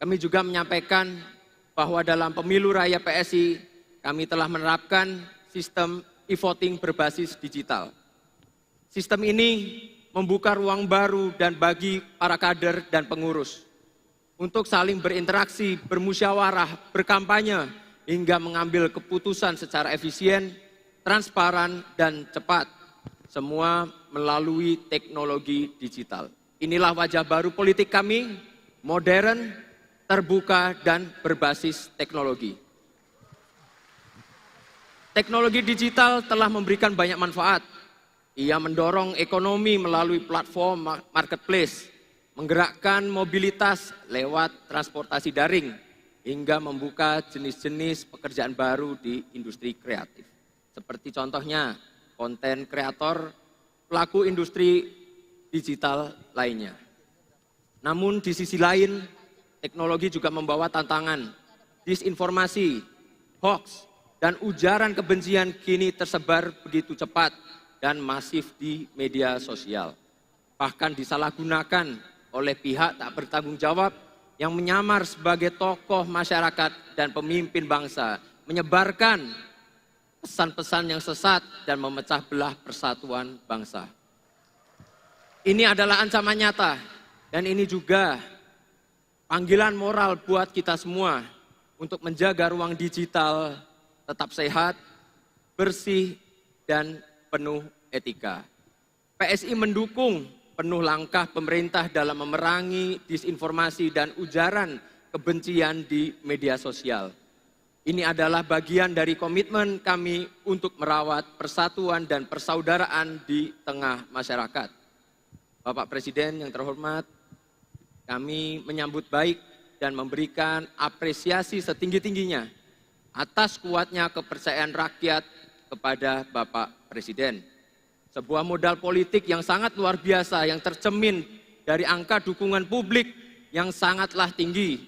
Kami juga menyampaikan bahwa dalam pemilu raya PSI, kami telah menerapkan sistem e-voting berbasis digital. Sistem ini membuka ruang baru dan bagi para kader dan pengurus untuk saling berinteraksi, bermusyawarah, berkampanye, hingga mengambil keputusan secara efisien, transparan, dan cepat. Semua melalui teknologi digital. Inilah wajah baru politik kami, modern, terbuka, dan berbasis teknologi. Teknologi digital telah memberikan banyak manfaat. Ia mendorong ekonomi melalui platform marketplace, menggerakkan mobilitas lewat transportasi daring, hingga membuka jenis-jenis pekerjaan baru di industri kreatif. Seperti contohnya, konten kreator, pelaku industri digital lainnya. Namun di sisi lain, teknologi juga membawa tantangan. Disinformasi, hoax, dan ujaran kebencian kini tersebar begitu cepat dan masif di media sosial. Bahkan disalahgunakan oleh pihak tak bertanggung jawab yang menyamar sebagai tokoh masyarakat dan pemimpin bangsa, menyebarkan pesan-pesan yang sesat dan memecah belah persatuan bangsa. Ini adalah ancaman nyata dan ini juga panggilan moral buat kita semua untuk menjaga ruang digital tetap sehat, bersih, dan penuh etika. PSI mendukung penuh langkah pemerintah dalam memerangi disinformasi dan ujaran kebencian di media sosial. Ini adalah bagian dari komitmen kami untuk merawat persatuan dan persaudaraan di tengah masyarakat. Bapak Presiden yang terhormat, kami menyambut baik dan memberikan apresiasi setinggi-tingginya atas kuatnya kepercayaan rakyat kepada Bapak Presiden. Sebuah modal politik yang sangat luar biasa yang tercermin dari angka dukungan publik yang sangatlah tinggi,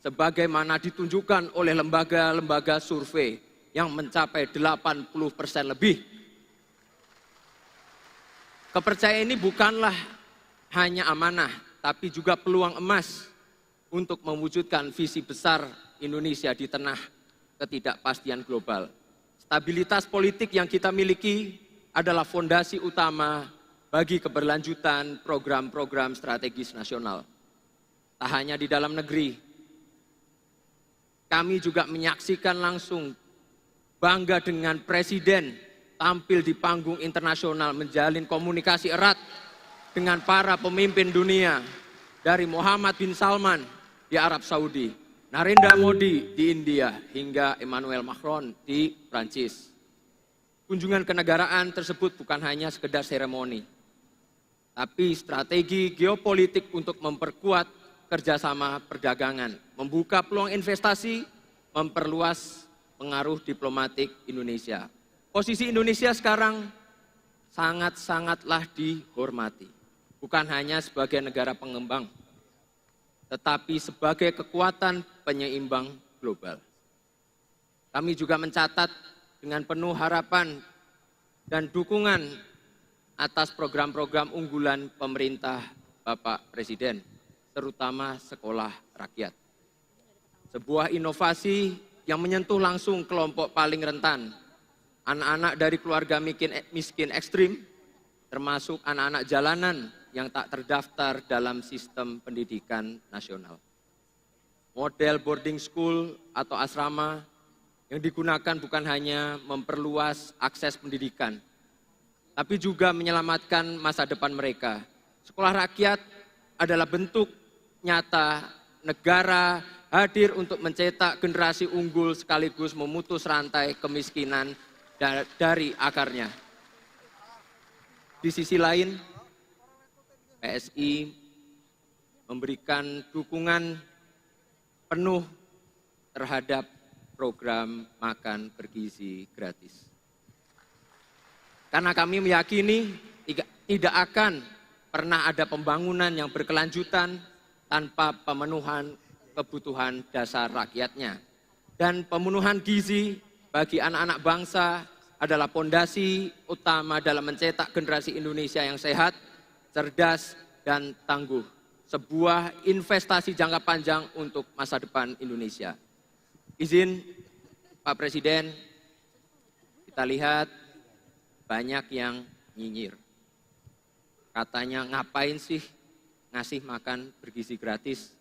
sebagaimana ditunjukkan oleh lembaga-lembaga survei yang mencapai 80% lebih. Kepercayaan ini bukanlah hanya amanah, tapi juga peluang emas untuk mewujudkan visi besar Indonesia di tengah ketidakpastian global. Stabilitas politik yang kita miliki adalah fondasi utama bagi keberlanjutan program-program strategis nasional. Tak hanya di dalam negeri, kami juga menyaksikan langsung bangga dengan Presiden tampil di panggung internasional menjalin komunikasi erat dengan para pemimpin dunia, dari Muhammad bin Salman di Arab Saudi, Narendra Modi di India, hingga Emmanuel Macron di Prancis. Kunjungan kenegaraan tersebut bukan hanya sekedar seremoni, tapi strategi geopolitik untuk memperkuat kerjasama perdagangan, membuka peluang investasi, memperluas pengaruh diplomatik Indonesia. Posisi Indonesia sekarang sangat-sangatlah dihormati, bukan hanya sebagai negara pengembang, tetapi sebagai kekuatan penyeimbang global. Kami juga mencatat dengan penuh harapan dan dukungan atas program-program unggulan pemerintah Bapak Presiden, terutama sekolah rakyat. Sebuah inovasi yang menyentuh langsung kelompok paling rentan, anak-anak dari keluarga miskin ekstrim, termasuk anak-anak jalanan yang tak terdaftar dalam sistem pendidikan nasional. Model boarding school atau asrama yang digunakan bukan hanya memperluas akses pendidikan, tapi juga menyelamatkan masa depan mereka. Sekolah rakyat adalah bentuk nyata negara hadir untuk mencetak generasi unggul sekaligus memutus rantai kemiskinan dari akarnya. Di sisi lain, PSI memberikan dukungan penuh terhadap program makan bergizi gratis. Karena kami meyakini tidak akan pernah ada pembangunan yang berkelanjutan tanpa pemenuhan kebutuhan dasar rakyatnya. Dan pemenuhan gizi bagi anak-anak bangsa adalah fondasi utama dalam mencetak generasi Indonesia yang sehat, cerdas, dan tangguh. sebuah investasi jangka panjang untuk masa depan Indonesia. Izin Pak Presiden, kita lihat banyak yang nyinyir. Katanya ngapain sih ngasih makan bergizi gratis,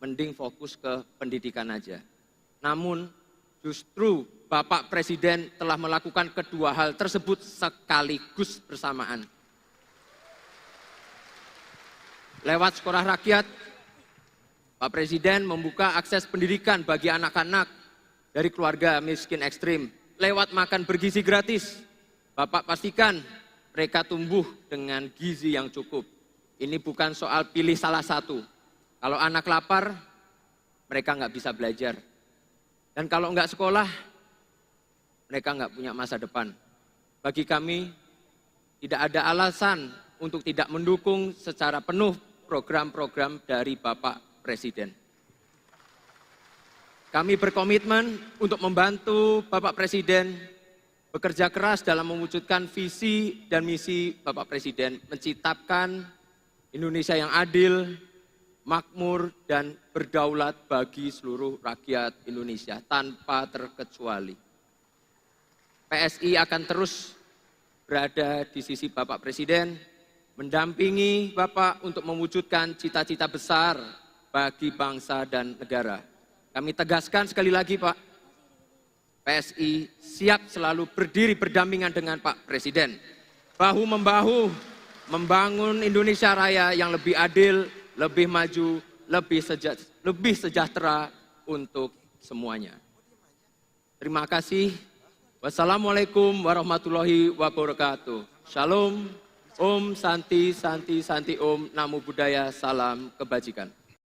mending fokus ke pendidikan aja. Namun justru Bapak Presiden telah melakukan kedua hal tersebut sekaligus bersamaan. Lewat sekolah rakyat, Pak Presiden membuka akses pendidikan bagi anak-anak dari keluarga miskin ekstrim. Lewat makan bergizi gratis, Bapak pastikan mereka tumbuh dengan gizi yang cukup. Ini bukan soal pilih salah satu. Kalau anak lapar, mereka nggak bisa belajar. Dan kalau nggak sekolah, mereka nggak punya masa depan. Bagi kami, tidak ada alasan untuk tidak mendukung secara penuh program-program dari Bapak Presiden. Kami berkomitmen untuk membantu Bapak Presiden bekerja keras dalam mewujudkan visi dan misi Bapak Presiden, menciptakan Indonesia yang adil, makmur, dan berdaulat bagi seluruh rakyat Indonesia tanpa terkecuali. PSI akan terus berada di sisi Bapak Presiden, mendampingi Bapak untuk mewujudkan cita-cita besar bagi bangsa dan negara. Kami tegaskan sekali lagi Pak, PSI siap selalu berdiri berdampingan dengan Pak Presiden. Bahu-membahu membangun Indonesia Raya yang lebih adil, lebih maju, lebih sejahtera untuk semuanya. Terima kasih. Wassalamualaikum warahmatullahi wabarakatuh. Shalom, Om Santi, Santi, Santi Om, Namo Buddhaya, salam kebajikan.